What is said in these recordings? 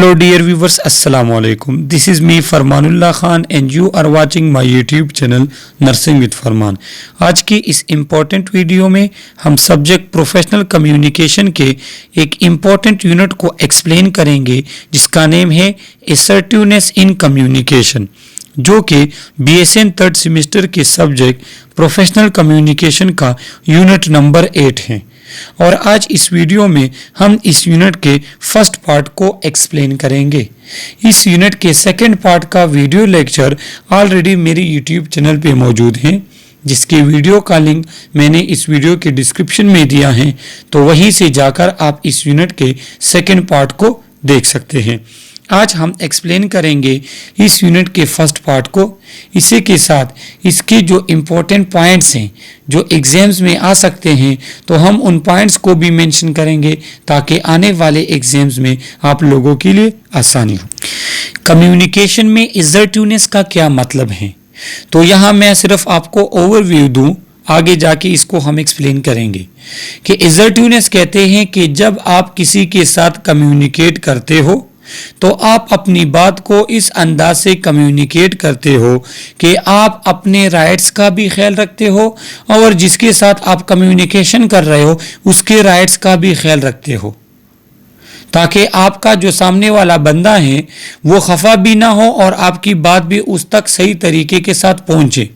Hello dear viewers, Assalamu alaikum. This is me Farmanullah Khan and you are watching my YouTube channel Nursing with Farman. आज की इस important video में हम subject professional communication के एक important unit को explain करेंगे जिसका नेम है असर्टिवनेस इन कम्युनिकेशन, जो कि BSN थर्ड सेमेस्टर के सब्जेक्ट प्रोफेशनल कम्युनिकेशन का यूनिट नंबर 8 है। और आज इस वीडियो में हम इस यूनिट के फर्स्ट पार्ट को एक्सप्लेन करेंगे। इस यूनिट के सेकंड पार्ट का वीडियो लेक्चर ऑलरेडी मेरी यूट्यूब चैनल पे मौजूद है, जिसके वीडियो का लिंक मैंने इस वीडियो के डिस्क्रिप्शन में दिया है, तो वहीं से जाकर आप इस यूनिट के सेकंड पार्ट को देख सकते हैं। आज हम एक्सप्लेन करेंगे इस यूनिट के फर्स्ट पार्ट को। इसी के साथ इसके जो इम्पोर्टेंट पॉइंट्स हैं जो एग्जाम्स में आ सकते हैं, तो हम उन पॉइंट्स को भी मेंशन करेंगे ताकि आने वाले एग्जाम्स में आप लोगों के लिए आसानी हो। कम्युनिकेशन में असर्टिवनेस का क्या मतलब है, तो यहाँ मैं सिर्फ आपको ओवरव्यू दूं, आगे जाके इसको हम एक्सप्लेन करेंगे कि असर्टिवनेस कहते हैं कि जब आप किसी के साथ कम्युनिकेट करते हो तो आप अपनी बात को इस अंदाज से कम्युनिकेट करते हो कि आप अपने राइट्स का भी ख्याल रखते हो और जिसके साथ आप कम्युनिकेशन कर रहे हो उसके राइट्स का भी ख्याल रखते हो, ताकि आपका जो सामने वाला बंदा है वो खफा भी ना हो और आपकी बात भी उस तक सही तरीके के साथ पहुंचे।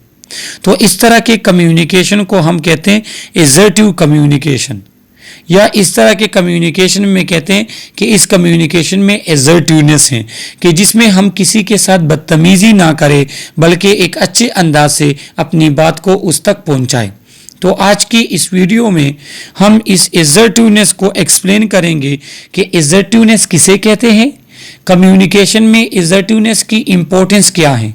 तो इस तरह के कम्युनिकेशन को हम कहते हैं असर्टिव कम्युनिकेशन, या इस तरह के कम्युनिकेशन में कहते हैं कि इस कम्युनिकेशन में असर्टिवनेस है कि जिसमें हम किसी के साथ बदतमीजी ना करें बल्कि एक अच्छे अंदाज से अपनी बात को उस तक पहुंचाएं। तो आज की इस वीडियो में हम इस असर्टिवनेस को एक्सप्लेन करेंगे कि असर्टिवनेस किसे कहते हैं, कम्युनिकेशन में असर्टिवनेस की इम्पोर्टेंस क्या है,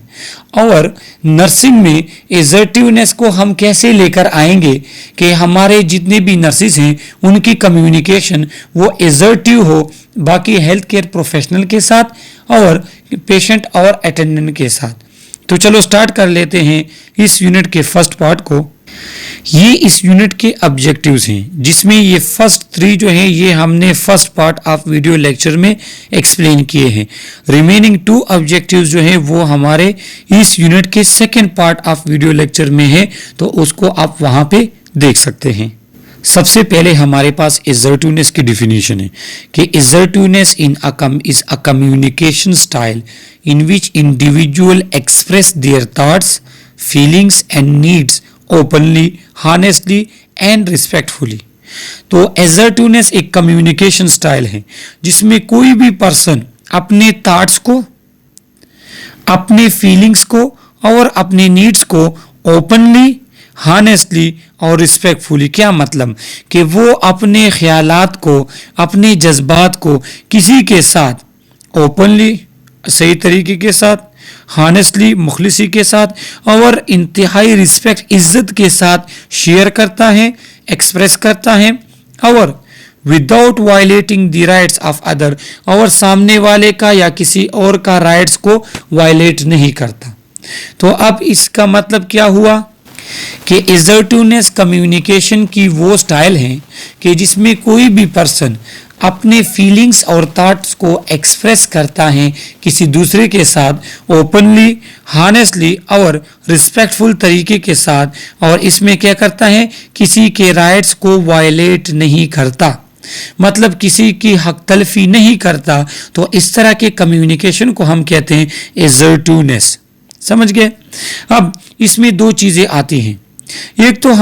और नर्सिंग में असर्टिवनेस को हम कैसे लेकर आएंगे कि हमारे जितने भी नर्सिस हैं उनकी कम्युनिकेशन वो असर्टिव हो बाकी हेल्थ केयर प्रोफेशनल के साथ और पेशेंट और अटेंडेंट के साथ। तो चलो स्टार्ट कर लेते हैं इस यूनिट के फर्स्ट पार्ट को। ये इस यूनिट के ऑब्जेक्टिव्स हैं, जिसमें ये फर्स्ट 3 जो हैं ये हमने first part of video lecture में एक्सप्लेन किए हैं। रिमेनिंग 2 ऑब्जेक्टिव्स जो हैं वो हमारे इस यूनिट के second part of video lecture में है, तो उसको आप वहां पे देख सकते हैं। सबसे पहले हमारे पास असर्टिवनेस की डिफिनीशन है कि assertiveness is a communication style in which individual express their thoughts, feelings and needs openly, honestly and respectfully. तो असर्टिवनेस एक कम्युनिकेशन स्टाइल है जिसमें कोई भी पर्सन अपने थॉट्स को, अपने फीलिंग्स को और अपने नीड्स को ओपनली, हॉनेस्टली और रिस्पेक्टफुली, क्या मतलब कि वो अपने ख्यालात को, अपने जज्बात को किसी के साथ ओपनली, सही तरीके के साथ, हॉनेस्टली, मुखलिसी के साथ और इंतहाई रिस्पेक्ट, इज्जत के साथ शेयर करता है, एक्सप्रेस करता है, और without violating the rights of other, और सामने वाले का या किसी और का राइट्स को वायलेट नहीं करता। तो अब इसका मतलब क्या हुआ कि असर्टिवनेस कम्युनिकेशन की वो स्टाइल है कि जिसमें कोई भी पर्सन अपने फीलिंग्स और थॉट्स को एक्सप्रेस करता है किसी दूसरे के साथ ओपनली, हॉनेस्टली और रिस्पेक्टफुल तरीके के साथ, और इसमें क्या करता है, किसी के राइट्स को वायलेट नहीं करता, मतलब किसी की हक तलफी नहीं करता। तो इस तरह के कम्युनिकेशन को हम कहते हैं असर्टिवनेस। समझ गए? अब इसमें 2 चीज़ें आती हैं। एक तो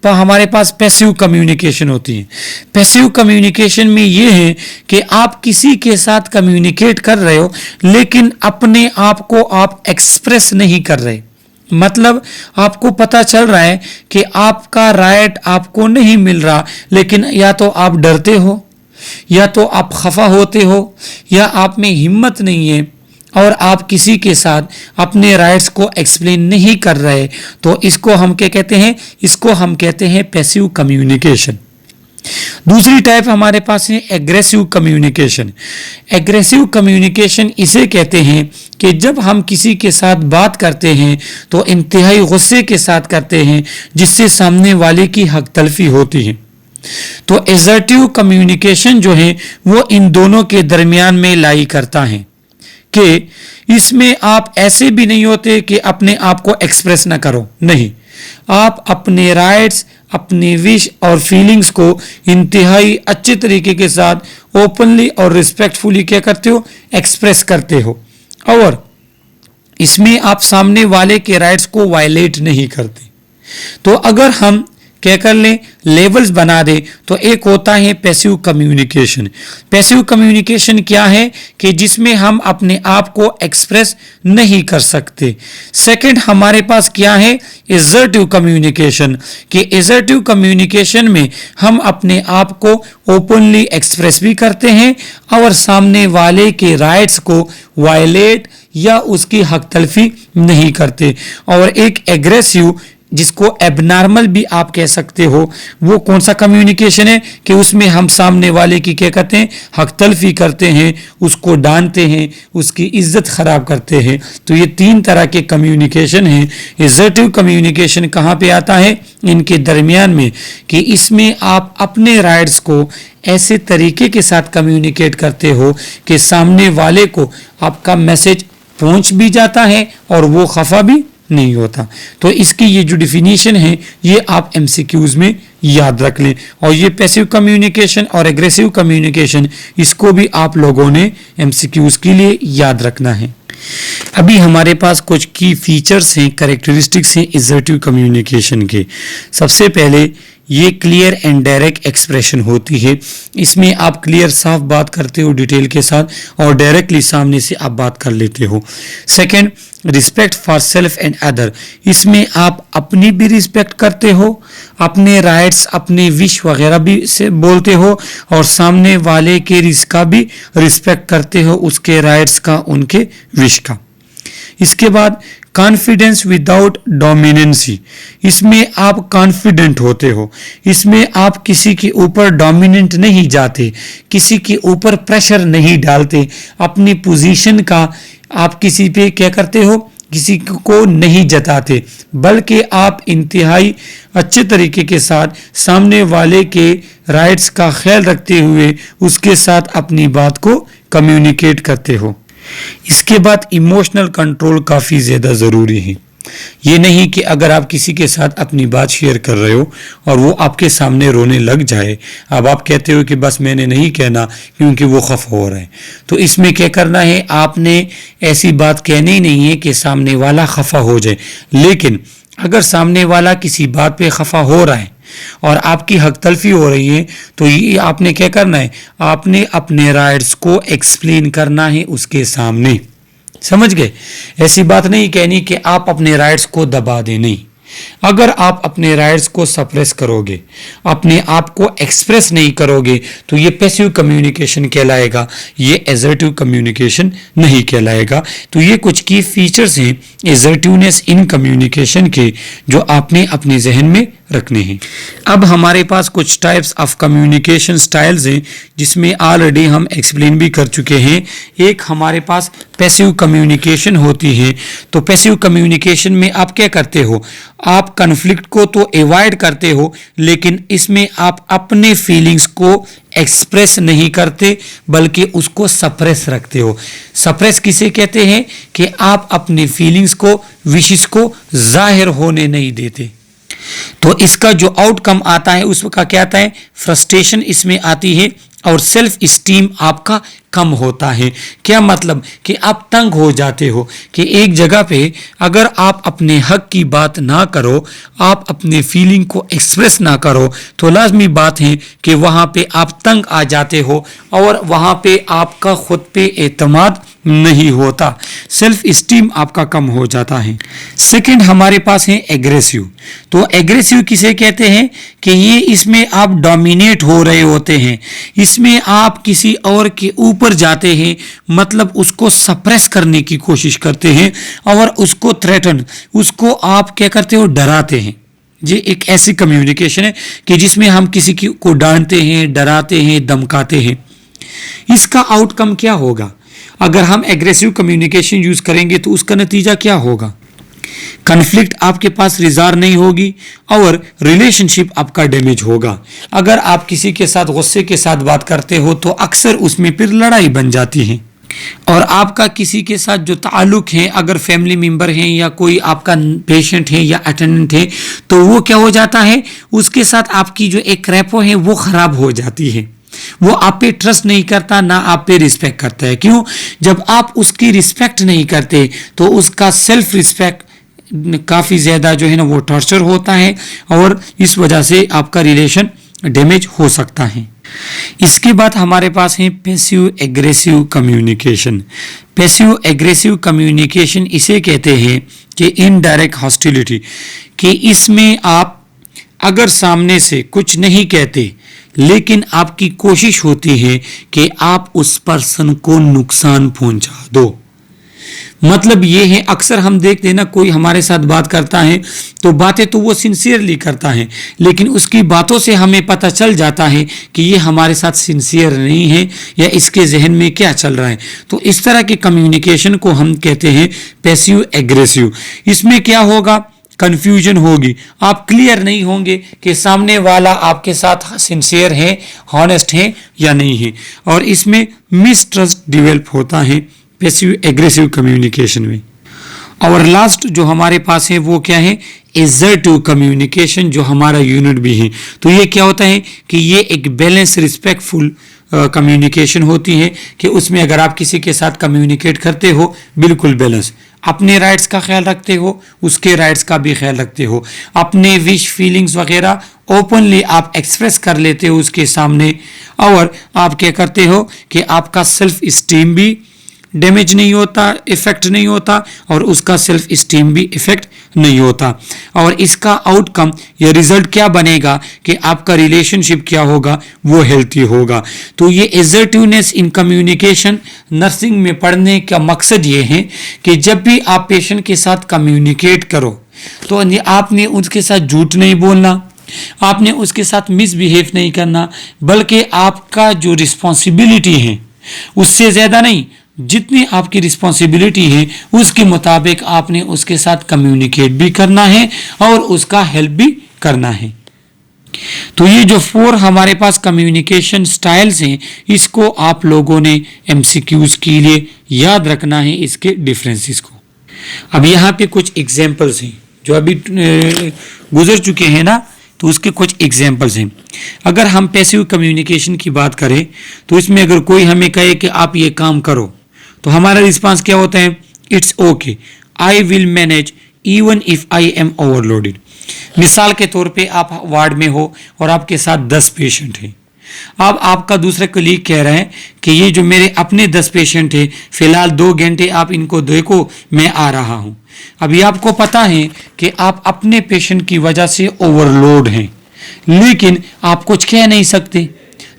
हमारे पास पैसिव कम्युनिकेशन होती है। पैसिव कम्युनिकेशन में ये है कि आप किसी के साथ कम्युनिकेट कर रहे हो लेकिन अपने आप को आप एक्सप्रेस नहीं कर रहे, मतलब आपको पता चल रहा है कि आपका राइट आपको नहीं मिल रहा, लेकिन या तो आप डरते हो, या तो आप खफा होते हो, या आप में हिम्मत नहीं है और आप किसी के साथ अपने राइट्स को एक्सप्लेन नहीं कर रहे, तो इसको हम क्या कहते हैं, इसको हम कहते हैं पैसिव कम्युनिकेशन। दूसरी टाइप हमारे पास है एग्रेसिव कम्युनिकेशन। एग्रेसिव कम्युनिकेशन इसे कहते हैं कि जब हम किसी के साथ बात करते हैं तो इंतहाई गुस्से के साथ करते हैं जिससे सामने वाले की हक तलफी होती है। तो एसर्टिव कम्युनिकेशन जो है वो इन दोनों के दरमियान में लाई करता है कि इसमें आप ऐसे भी नहीं होते कि अपने आप को एक्सप्रेस ना करो, नहीं, आप अपने राइट्स, अपनी विश और फीलिंग्स को इंतहाई अच्छे तरीके के साथ ओपनली और रिस्पेक्टफुली क्या करते हो, एक्सप्रेस करते हो, और इसमें आप सामने वाले के राइट्स को वायलेट नहीं करते। तो अगर हम क्या कर लें, लेवल्स बना दे, तो एक होता है पैसिव कम्युनिकेशन। पैसिव कम्युनिकेशन क्या है कि जिसमें हम अपने आप को एक्सप्रेस नहीं कर सकते। सेकंड हमारे पास क्या है, एसर्टिव कम्युनिकेशन, कि एसर्टिव कम्युनिकेशन में हम अपने आप को ओपनली एक्सप्रेस भी करते हैं और सामने वाले के राइट्स को वायलेट या उसकी हक तलफी नहीं करते। और एक एग्रेसिव, जिसको एबनॉर्मल भी आप कह सकते हो, वो कौन सा कम्युनिकेशन है कि उसमें हम सामने वाले की क्या करते हैं, हक तलफी करते हैं, उसको डांटते हैं, उसकी इज्जत खराब करते हैं। तो ये तीन तरह के कम्युनिकेशन हैं। एसर्टिव कम्युनिकेशन कहाँ पे आता है, इनके दरमियान में, कि इसमें आप अपने राइट्स को ऐसे तरीके के साथ कम्युनिकेट करते हो कि सामने वाले को आपका मैसेज पहुंच भी जाता है और वो खफा भी नहीं होता। तो इसकी ये जो डिफिनीशन है ये आप एमसीक्यूज में याद रख लें। और ये पैसिव कम्युनिकेशन और एग्रेसिव कम्युनिकेशन, इसको भी आप लोगों ने एमसीक्यूज के लिए याद रखना है। अभी हमारे पास कुछ की फीचर्स हैं, कैरेक्टरिस्टिक्स हैं एसर्टिव कम्युनिकेशन के। सबसे पहले ये क्लियर एंड डायरेक्ट एक्सप्रेशन होती है। इसमें आप क्लियर साफ बात करते हो डिटेल के साथ और डायरेक्टली सामने से आप बात कर लेते हो। Second, respect for self and other, इसमें आप अपनी भी रिस्पेक्ट करते हो, अपने राइट्स, अपने विश वगैरह भी से बोलते हो और सामने वाले के रिस्क का भी रिस्पेक्ट करते हो, उसके राइट्स का, उनके विश का। इसके बाद कॉन्फिडेंस विदाउट डोमिनेंसी, इसमें आप कॉन्फिडेंट होते हो, इसमें आप किसी के ऊपर डोमिनेंट नहीं जाते, किसी के ऊपर प्रेशर नहीं डालते, अपनी पोजीशन का आप किसी पे क्या करते हो, किसी को नहीं जताते, बल्कि आप इंतहाई अच्छे तरीके के साथ सामने वाले के राइट्स का ख्याल रखते हुए उसके साथ अपनी बात को कम्युनिकेट करते हो। इसके बाद इमोशनल कंट्रोल काफ़ी ज़्यादा ज़रूरी है। ये नहीं कि अगर आप किसी के साथ अपनी बात शेयर कर रहे हो और वो आपके सामने रोने लग जाए, अब आप कहते हो कि बस मैंने नहीं कहना क्योंकि वो खफा हो रहा है। तो इसमें क्या करना है, आपने ऐसी बात कहनी नहीं है कि सामने वाला खफा हो जाए, लेकिन अगर सामने वाला किसी बात पे खफा हो रहा है और आपकी हक तलफी हो रही है, तो ये आपने क्या करना है, आपने अपने राइट्स को एक्सप्लेन करना है उसके सामने। समझ गए? ऐसी बात नहीं कहनी कि आप अपने राइट्स को दबा दें, नहीं। अगर आप अपने राइट्स को सप्रेस करोगे, अपने आप को एक्सप्रेस नहीं करोगे, तो ये पैसिव कम्युनिकेशन कहलाएगा, ये एसर्टिव कम्युनिकेशन नहीं कहलाएगा। तो ये कुछ की फीचर्स हैं एसर्टिवनेस इन कम्युनिकेशन के, जो आपने अपने जहन में रखने हैं। अब हमारे पास कुछ टाइप्स ऑफ कम्युनिकेशन स्टाइल्स हैं जिसमें ऑलरेडी हम एक्सप्लेन भी कर चुके हैं। एक हमारे पास पैसिव कम्युनिकेशन होती है। तो पैसिव कम्युनिकेशन में आप क्या करते हो, आप कन्फ्लिक्ट को तो अवॉइड करते हो, लेकिन इसमें आप अपने फीलिंग्स को एक्सप्रेस नहीं करते बल्कि उसको सप्रेस रखते हो। सप्रेस किसे कहते हैं कि आप अपनी फीलिंग्स को, विशेस को जाहिर होने नहीं देते। तो इसका जो आउटकम आता है उसका क्या आता है, फ्रस्ट्रेशन इसमें आती है और सेल्फ स्टीम आपका कम होता है। क्या मतलब कि आप तंग हो जाते हो कि एक जगह पे अगर आप अपने हक की बात ना करो, आप अपने फीलिंग को एक्सप्रेस ना करो, तो लाजमी बात है कि वहाँ पे आप तंग आ जाते हो और वहाँ पे आपका खुद पे एतमाद नहीं होता, सेल्फ स्टीम आपका कम हो जाता है। सेकंड हमारे पास है एग्रेसिव। तो एग्रेसिव किसे कहते हैं कि ये इसमें आप डोमिनेट हो रहे होते हैं, इसमें आप किसी और के ऊपर जाते हैं, मतलब उसको सप्रेस करने की कोशिश करते हैं और उसको थ्रेटन, उसको आप क्या करते हो, डराते हैं। ये एक ऐसी कम्युनिकेशन है कि जिसमें हम किसी को डांटते हैं, डराते हैं, धमकाते हैं। इसका आउटकम क्या होगा, अगर हम एग्रेसिव कम्युनिकेशन यूज करेंगे तो उसका नतीजा क्या होगा कन्फ्लिक्ट आपके पास रिजॉल्व नहीं होगी और रिलेशनशिप आपका डैमेज होगा। अगर आप किसी के साथ गुस्से के साथ बात करते हो तो अक्सर उसमें फिर लड़ाई बन जाती है। और आपका किसी के साथ जो ताल्लुक है, अगर फैमिली मेंबर हैं या कोई आपका पेशेंट है या अटेंडेंट है, तो वो क्या हो जाता है, उसके साथ आपकी जो एक रेपो है वो खराब हो जाती है। वो आप पे ट्रस्ट नहीं करता, ना आप पे रिस्पेक्ट करता है। क्यों? जब आप उसकी रिस्पेक्ट नहीं करते तो उसका सेल्फ रिस्पेक्ट काफ़ी ज़्यादा जो है ना वो टॉर्चर होता है और इस वजह से आपका रिलेशन डैमेज हो सकता है। इसके बाद हमारे पास है passive aggressive communication. Passive aggressive communication इसे कहते हैं कि इनडायरेक्ट हॉस्टिलिटी, कि इसमें आप अगर सामने से कुछ नहीं कहते लेकिन आपकी कोशिश होती है कि आप उस पर्सन को नुकसान पहुंचा दो। मतलब ये है, अक्सर हम देखते हैं ना, कोई हमारे साथ बात करता है तो बातें तो वो सिंसियरली करता है, लेकिन उसकी बातों से हमें पता चल जाता है कि ये हमारे साथ सिंसियर नहीं है या इसके जहन में क्या चल रहा है। तो इस तरह के कम्युनिकेशन को हम कहते हैं पैसिव एग्रेसिव। इसमें क्या होगा, कंफ्यूजन होगी, आप क्लियर नहीं होंगे कि सामने वाला आपके साथ सिंसियर है, हॉनेस्ट है या नहीं है, और इसमें मिसट्रस्ट डेवलप होता है पैसिव एग्रेसिव कम्युनिकेशन में। और लास्ट जो हमारे पास है वो क्या है, एसर्टिव कम्युनिकेशन, जो हमारा यूनिट भी है। तो ये क्या होता है कि ये एक बैलेंस रिस्पेक्टफुल कम्युनिकेशन होती है, कि उसमें अगर आप किसी के साथ कम्युनिकेट करते हो बिल्कुल बैलेंस, अपने राइट्स का ख्याल रखते हो, उसके राइट्स का भी ख्याल रखते हो, अपने विश फीलिंग्स वगैरह ओपनली आप एक्सप्रेस कर लेते हो उसके सामने, और आप क्या करते हो कि आपका सेल्फ स्टीम भी डैमेज नहीं होता, इफेक्ट नहीं होता, और उसका सेल्फ स्टीम भी इफेक्ट नहीं होता। और इसका आउटकम या रिजल्ट क्या बनेगा कि आपका रिलेशनशिप क्या होगा, वो हेल्थी होगा। तो ये एसर्टिवनेस इन कम्युनिकेशन नर्सिंग में पढ़ने का मकसद ये है कि जब भी आप पेशेंट के साथ कम्युनिकेट करो तो आपने उसके साथ झूठ नहीं बोलना, आपने उसके साथ मिसबिहेव नहीं करना, बल्कि आपका जो रिस्पॉन्सिबिलिटी है उससे ज़्यादा नहीं, जितनी आपकी रिस्पॉन्सिबिलिटी है उसके मुताबिक आपने उसके साथ कम्युनिकेट भी करना है और उसका हेल्प भी करना है। तो ये जो 4 हमारे पास कम्युनिकेशन स्टाइल्स हैं, इसको आप लोगों ने एमसीक्यूज के लिए याद रखना है, इसके डिफरेंसेस को। अब यहाँ पे कुछ एग्जांपल्स हैं जो अभी गुजर चुके हैं ना, तो उसके कुछ एग्जांपल्स हैं। अगर हम पैसिव कम्युनिकेशन की बात करें तो इसमें अगर कोई हमें कहे कि आप ये काम करो, तो हमारा रिस्पांस क्या होता है, it's okay, I will manage even if I am overloaded. मिसाल के तौर पे आप वार्ड में हो और आपके साथ 10 पेशेंट हैं। अब आपका दूसरा कलीग कह रहे हैं कि ये जो मेरे अपने 10 पेशेंट हैं, फिलहाल 2 घंटे आप इनको देखो, मैं आ रहा हूँ। अभी आपको पता है कि आप अपने पेशेंट की वजह से ओवरलोड हैं, लेकिन आप कुछ कह नहीं सकते,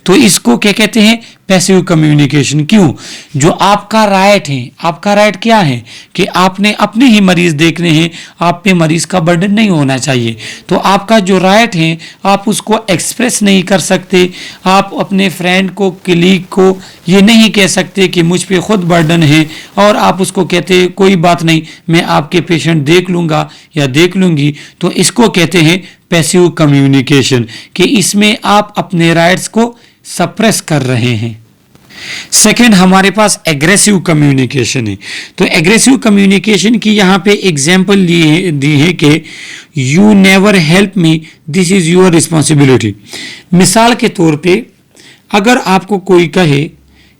तो इसको क्या कहते हैं, पैसिव कम्युनिकेशन। क्यों? जो आपका राइट है, आपका राइट क्या है कि आपने अपने ही मरीज देखने हैं, आप पे मरीज का बर्डन नहीं होना चाहिए। तो आपका जो राइट है आप उसको एक्सप्रेस नहीं कर सकते। आप अपने फ्रेंड को, कलीग को ये नहीं कह सकते कि मुझ पे खुद बर्डन है, और आप उसको कहते कोई बात नहीं, मैं आपके पेशेंट देख लूँगा या देख लूँगी। तो इसको कहते हैं पैसिव कम्युनिकेशन, कि इसमें आप अपने राइट्स को सप्रेस कर रहे हैं। सेकेंड हमारे पास एग्रेसिव कम्युनिकेशन है। तो एग्रेसिव कम्युनिकेशन की यहाँ पे एग्जाम्पल दी है कि you never help me, this is your responsibility. मिसाल के तौर पे अगर आपको कोई कहे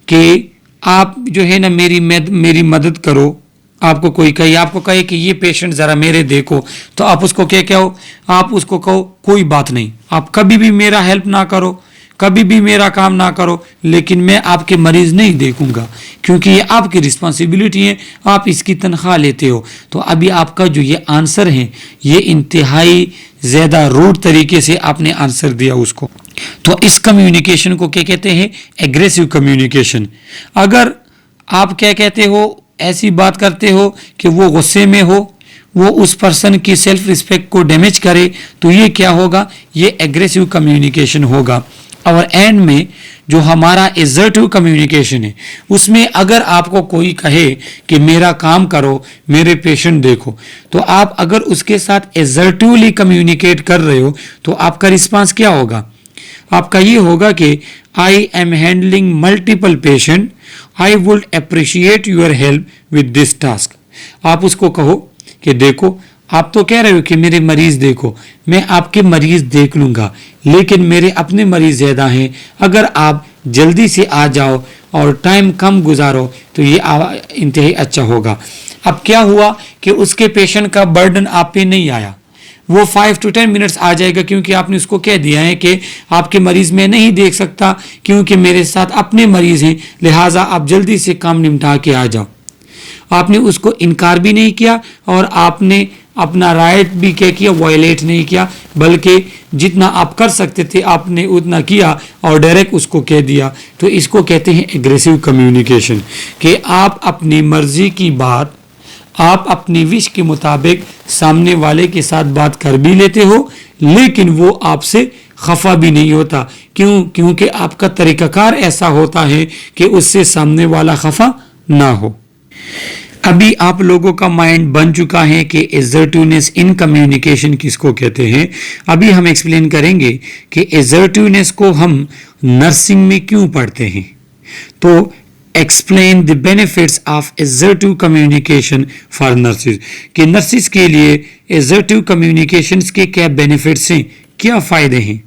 कि आप जो है ना मेरी मदद करो, आपको कोई कहे, आपको कहे कि ये पेशेंट ज़रा मेरे देखो, तो आप उसको क्या कहो, आप उसको कहो कोई बात नहीं, आप कभी भी मेरा हेल्प ना करो, कभी भी मेरा काम ना करो, लेकिन मैं आपके मरीज नहीं देखूंगा, क्योंकि ये आपकी रिस्पॉन्सिबिलिटी है, आप इसकी तनख्वाह लेते हो। तो अभी आपका जो ये आंसर है, ये इंतहाई ज़्यादा रूड तरीके से आपने आंसर दिया उसको। तो इस कम्युनिकेशन को क्या कहते हैं, एग्रेसिव कम्युनिकेशन। अगर आप क्या कहते हो, ऐसी बात करते हो कि वो गुस्से में हो, वो उस पर्सन की सेल्फ रिस्पेक्ट को डैमेज करे, तो ये क्या होगा, ये एग्रेसिव कम्युनिकेशन होगा। और एंड में जो हमारा एसर्टिव कम्युनिकेशन है, उसमें अगर आपको कोई कहे कि मेरा काम करो, मेरे पेशेंट देखो, तो आप अगर उसके साथ एसर्टिवली कम्युनिकेट कर रहे हो तो आपका रिस्पांस क्या होगा? आपका ये होगा कि I am handling multiple patient, I would appreciate your help with this task. आप उसको कहो कि देखो, आप तो कह रहे हो कि मेरे मरीज देखो, मैं आपके मरीज देख लूँगा, लेकिन मेरे अपने मरीज ज़्यादा हैं, अगर आप जल्दी से आ जाओ और टाइम कम गुजारो तो ये इंतहाई अच्छा होगा। अब क्या हुआ कि उसके पेशेंट का बर्डन आप पे नहीं आया, वो 5 to 10 मिनट्स आ जाएगा, क्योंकि आपने उसको कह दिया है कि आपके मरीज में नहीं देख सकता क्योंकि मेरे साथ अपने मरीज हैं, लिहाजा आप जल्दी से काम निपटा के आ जाओ। आपने उसको इनकार भी नहीं किया और आपने अपना राइट भी क्या किया, वायलेट नहीं किया, बल्कि जितना आप कर सकते थे आपने उतना किया और डायरेक्ट उसको कह दिया। तो इसको कहते हैं एग्रेसिव कम्युनिकेशन, कि आप अपनी मर्जी की बात आप अपनी विश के मुताबिक सामने वाले के साथ बात कर भी लेते हो, लेकिन वो आपसे खफा भी नहीं होता। क्यों? क्योंकि आपका तरीकाकार ऐसा होता है कि उससे सामने वाला खफा ना हो। अभी आप लोगों का माइंड बन चुका है कि एसर्टिवनेस इन कम्युनिकेशन किसको कहते हैं। अभी हम एक्सप्लेन करेंगे कि एसर्टिवनेस को हम नर्सिंग में क्यों पढ़ते हैं। तो explain the benefits of assertive communication for nurses, कि नर्सिस के लिए एसर्टिव कम्युनिकेशंस के क्या बेनिफिट्स हैं, क्या फ़ायदे हैं।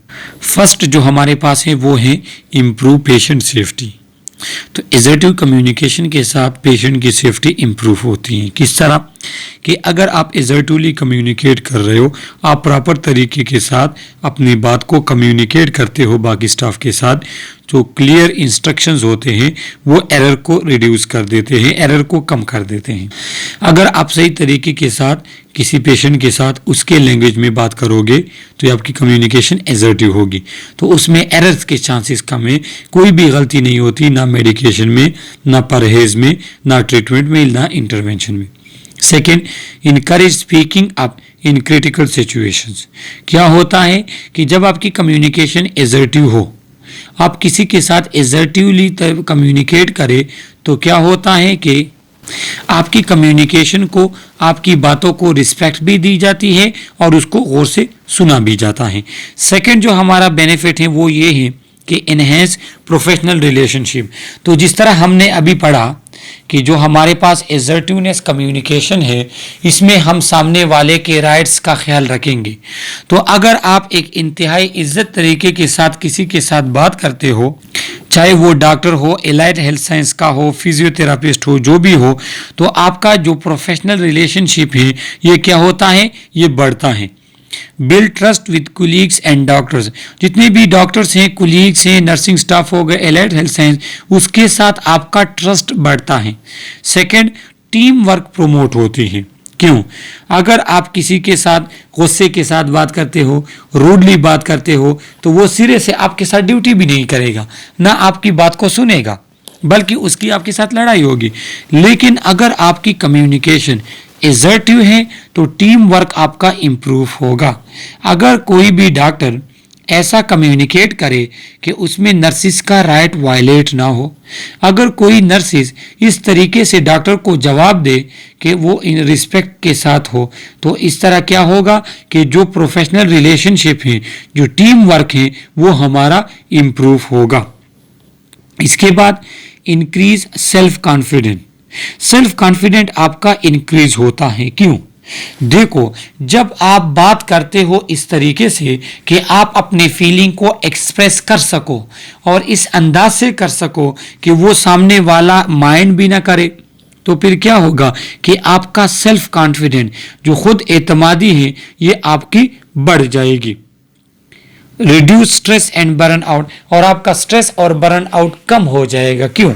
फर्स्ट जो हमारे पास है वो है इम्प्रूव पेशेंट सेफ्टी। तो एसर्टिव कम्युनिकेशन के साथ पेशेंट की सेफ्टी इम्प्रूव होती है। किस तरह? कि अगर आप एसर्टिवली कम्युनिकेट कर रहे हो, आप प्रॉपर तरीके के साथ अपनी बात को कम्युनिकेट करते हो बाकी स्टाफ के साथ, जो क्लियर इंस्ट्रक्शंस होते हैं वो एरर को रिड्यूस कर देते हैं, एरर को कम कर देते हैं। अगर आप सही तरीके के साथ किसी पेशेंट के साथ उसके लैंग्वेज में बात करोगे तो आपकी कम्युनिकेशन एसर्टिव होगी, तो उसमें एरर्स के चांसेस कम है, कोई भी गलती नहीं होती, ना मेडिकेशन में, ना परहेज में, ना ट्रीटमेंट में, ना इंटरवेंशन में। Second, encourage speaking up in critical situations. क्या होता है कि जब आपकी कम्युनिकेशन एसर्टिव हो, आप किसी के साथ एसर्टिवली कम्युनिकेट करें, तो क्या होता है कि आपकी कम्युनिकेशन को, आपकी बातों को रिस्पेक्ट भी दी जाती है और उसको गौर से सुना भी जाता है। सेकंड जो हमारा बेनिफिट है वो ये है कि इनहेंस प्रोफेशनल रिलेशनशिप। तो जिस तरह हमने अभी पढ़ा कि जो हमारे पास एसर्टिवनेस कम्युनिकेशन है, इसमें हम सामने वाले के राइट्स का ख्याल रखेंगे। तो अगर आप एक इंतहाई इज्जत तरीके के साथ किसी के साथ बात करते हो, चाहे वो डॉक्टर हो, एलाइड हेल्थ साइंस का हो, फिजियोथेरापिस्ट हो, जो भी हो, तो आपका जो प्रोफेशनल रिलेशनशिप है ये क्या होता है, ये बढ़ता है। Build trust with colleagues and doctors. जितने भी डॉक्टर्स हैं, कुलीग्स हैं, नर्सिंग स्टाफ हो गए, एलाइड हेल्थ साइंस, उसके साथ आपका ट्रस्ट बढ़ता है। सेकंड, टीम वर्क प्रोमोट होती है। क्यों? अगर आप किसी के साथ गुस्से के साथ बात करते हो, रूडली बात करते हो, तो वो सिरे से आपके साथ ड्यूटी भी नहीं करेगा, ना आपकी बात को सुनेगा, बल्कि उसकी आपके साथ लड़ाई होगी। लेकिन अगर आपकी कम्युनिकेशन एसर्टिव है तो टीम वर्क आपका इम्प्रूव होगा। अगर कोई भी डॉक्टर ऐसा कम्युनिकेट करे कि उसमें नर्सिस का राइट वायलेट ना हो, अगर कोई नर्सिस इस तरीके से डॉक्टर को जवाब दे कि वो इन रिस्पेक्ट के साथ हो, तो इस तरह क्या होगा कि जो प्रोफेशनल रिलेशनशिप है, जो टीम वर्क है, वो हमारा इम्प्रूव होगा। इसके बाद increase self confident. Self confident आपका इंक्रीज होता है। क्यों? देखो, जब आप बात करते हो इस तरीके से कि आप अपने फीलिंग को एक्सप्रेस कर सको और इस अंदाज से कर सको कि वो सामने वाला माइंड भी ना करे, तो फिर क्या होगा कि आपका सेल्फ कॉन्फिडेंट, जो खुद एतमादी है, ये आपकी बढ़ जाएगी। Reduce stress and burn out, और आपका स्ट्रेस और बर्न आउट कम हो जाएगा। क्यों?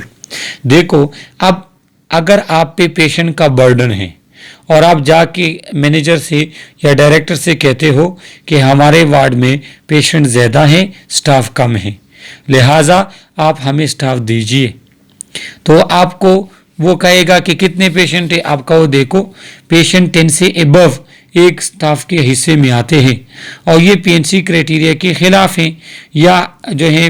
देखो, अब अगर आप पे पेशेंट का बर्डन है और आप जाके मैनेजर से या डायरेक्टर से कहते हो कि हमारे वार्ड में पेशेंट ज़्यादा हैं, स्टाफ कम है, लिहाजा आप हमें स्टाफ दीजिए, तो आपको वो कहेगा कि कितने पेशेंट है, आप कहो देखो पेशेंट 10 से एबव एक स्टाफ के हिस्से में आते हैं और ये पीएनसी क्राइटेरिया के खिलाफ हैं या जो है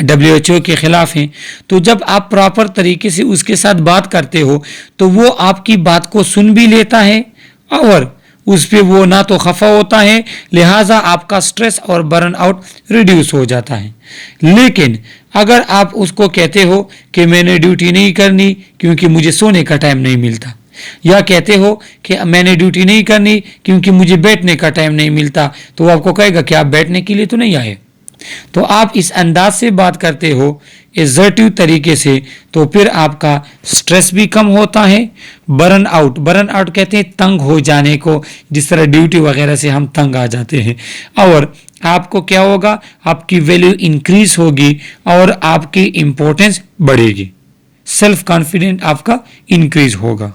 WHO के खिलाफ हैं, तो जब आप प्रॉपर तरीके से उसके साथ बात करते हो तो वो आपकी बात को सुन भी लेता है और उस पर वो ना तो खफा होता है, लिहाजा आपका स्ट्रेस और बर्न आउट रिड्यूस हो जाता है। लेकिन अगर आप उसको कहते हो कि मैंने ड्यूटी नहीं करनी क्योंकि मुझे सोने का टाइम नहीं मिलता, या कहते हो कि मैंने ड्यूटी नहीं करनी क्योंकि मुझे बैठने का टाइम नहीं मिलता, तो वो आपको कहेगा कि आप बैठने के लिए तो नहीं आए। तो आप इस अंदाज से बात करते हो एसर्टिव तरीके से, तो फिर आपका स्ट्रेस भी कम होता है। बर्न आउट कहते हैं तंग हो जाने को, जिस तरह ड्यूटी वगैरह से हम तंग आ जाते हैं, और आपको क्या होगा, आपकी वैल्यू इंक्रीज होगी और आपकी इंपॉर्टेंस बढ़ेगी, सेल्फ कॉन्फिडेंट आपका इंक्रीज होगा।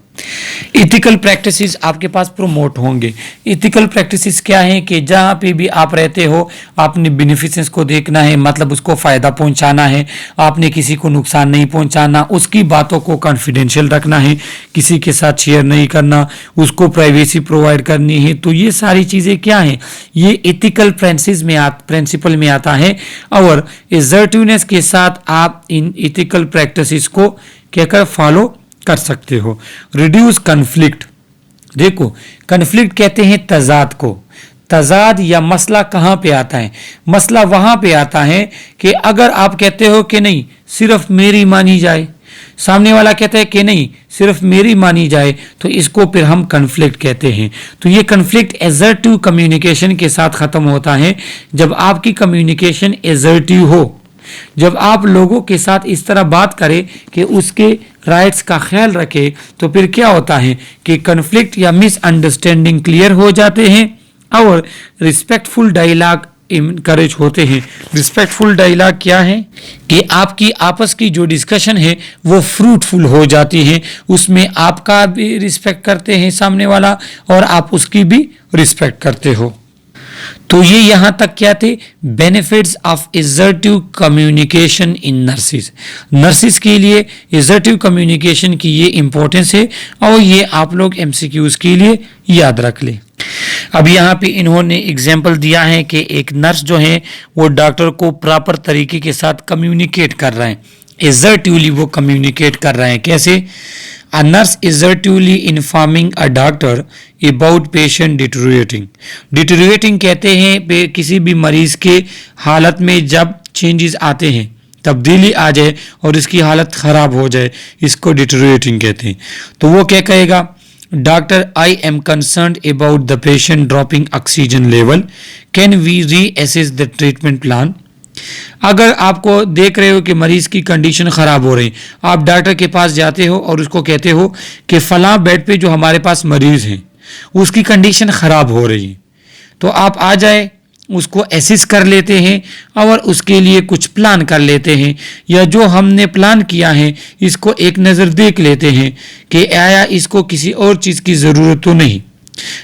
इथिकल प्रैक्टिसेस आपके पास प्रमोट होंगे। इथिकल प्रैक्टिसेस क्या है कि जहाँ पे भी आप रहते हो आपने बेनिफिशेंस को देखना है, मतलब उसको फ़ायदा पहुँचाना है, आपने किसी को नुकसान नहीं पहुँचाना, उसकी बातों को कॉन्फिडेंशियल रखना है, किसी के साथ शेयर नहीं करना, उसको प्राइवेसी प्रोवाइड करनी है। तो ये सारी चीज़ें क्या हैं, ये इथिकल प्रिंसिपल में आता है और असर्टिवनेस के साथ आप इन इथिकल प्रैक्टिसेस को क्या कर फॉलो कर सकते हो। रिड्यूस कन्फ्लिक्ट, देखो कन्फ्लिक्ट कहते हैं तजाद को। तजाद या मसला कहाँ पे आता है, मसला वहाँ पे आता है कि अगर आप कहते हो कि नहीं सिर्फ मेरी मानी जाए, सामने वाला कहता है कि नहीं सिर्फ मेरी मानी जाए, तो इसको फिर हम कन्फ्लिक्ट कहते हैं। तो ये कन्फ्लिक्ट एसर्टिव कम्युनिकेशन के साथ ख़त्म होता है जब आपकी कम्युनिकेशन एसर्टिव हो, जब आप लोगों के साथ इस तरह बात करें कि उसके राइट्स का ख्याल रखे, तो फिर क्या होता है कि कन्फ्लिक्ट या मिसअंडरस्टैंडिंग क्लियर हो जाते हैं और रिस्पेक्टफुल डायलॉग इनकरेज होते हैं। रिस्पेक्टफुल डायलॉग क्या है कि आपकी आपस की जो डिस्कशन है वो फ्रूटफुल हो जाती है, उसमें आपका भी रिस्पेक्ट करते हैं सामने वाला और आप उसकी भी रिस्पेक्ट करते हो। तो ये यहां तक क्या थे, benefits of assertive communication in nurses. Nurses के लिए असर्टिव कम्युनिकेशन की ये इंपॉर्टेंस है और ये आप लोग एमसीक्यूज के लिए याद रख लें। अब यहाँ पे इन्होंने एग्जाम्पल दिया है कि एक नर्स जो है वो डॉक्टर को प्रॉपर तरीके के साथ कम्युनिकेट कर रहे हैं, असर्टिवली वो कम्युनिकेट कर रहे हैं। कैसे, A nurse assertively informing a doctor about patient deteriorating। Deteriorating कहते हैं किसी भी मरीज के हालत में जब चेंजेस आते हैं, तब्दीली आ जाए और इसकी हालत ख़राब हो जाए, इसको डिटोरिएटिंग कहते हैं। तो वो क्या कहेगा, doctor I am concerned about the patient dropping oxygen level, can we reassess the treatment plan. अगर आपको देख रहे हो कि मरीज की कंडीशन खराब हो रही, आप डॉक्टर के पास जाते हो और उसको कहते हो कि फलां बेड पे जो हमारे पास मरीज हैं उसकी कंडीशन खराब हो रही है, तो आप आ जाए, उसको एसिस कर लेते हैं और उसके लिए कुछ प्लान कर लेते हैं, या जो हमने प्लान किया है इसको एक नज़र देख लेते हैं कि आया इसको किसी और चीज़ की ज़रूरत तो नहीं।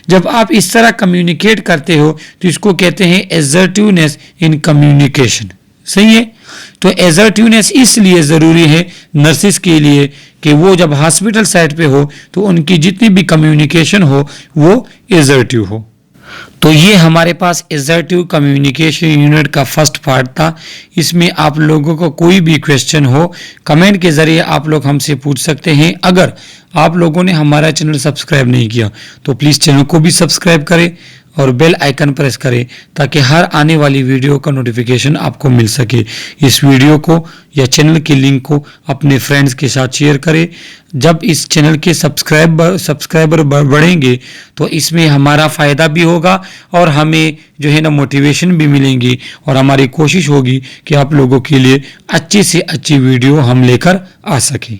जब आप इस तरह कम्युनिकेट करते हो तो इसको कहते हैं एसर्टिवनेस इन कम्युनिकेशन। सही है, तो एसर्टिवनेस इसलिए ज़रूरी है नर्सिस के लिए कि वो जब हॉस्पिटल साइड पे हो तो उनकी जितनी भी कम्युनिकेशन हो वो एसर्टिव हो। तो ये हमारे पास एसर्टिव कम्युनिकेशन यूनिट का फर्स्ट पार्ट था। इसमें आप लोगों को कोई भी क्वेश्चन हो कमेंट के ज़रिए आप लोग हमसे पूछ सकते हैं। अगर आप लोगों ने हमारा चैनल सब्सक्राइब नहीं किया तो प्लीज़ चैनल को भी सब्सक्राइब करें और बेल आइकन प्रेस करें ताकि हर आने वाली वीडियो का नोटिफिकेशन आपको मिल सके। इस वीडियो को या चैनल के लिंक को अपने फ्रेंड्स के साथ शेयर करें। जब इस चैनल के सब्सक्राइबर बढ़ेंगे तो इसमें हमारा फ़ायदा भी होगा और हमें जो है ना मोटिवेशन भी मिलेंगी और हमारी कोशिश होगी कि आप लोगों के लिए अच्छी से अच्छी वीडियो हम लेकर आ सकें।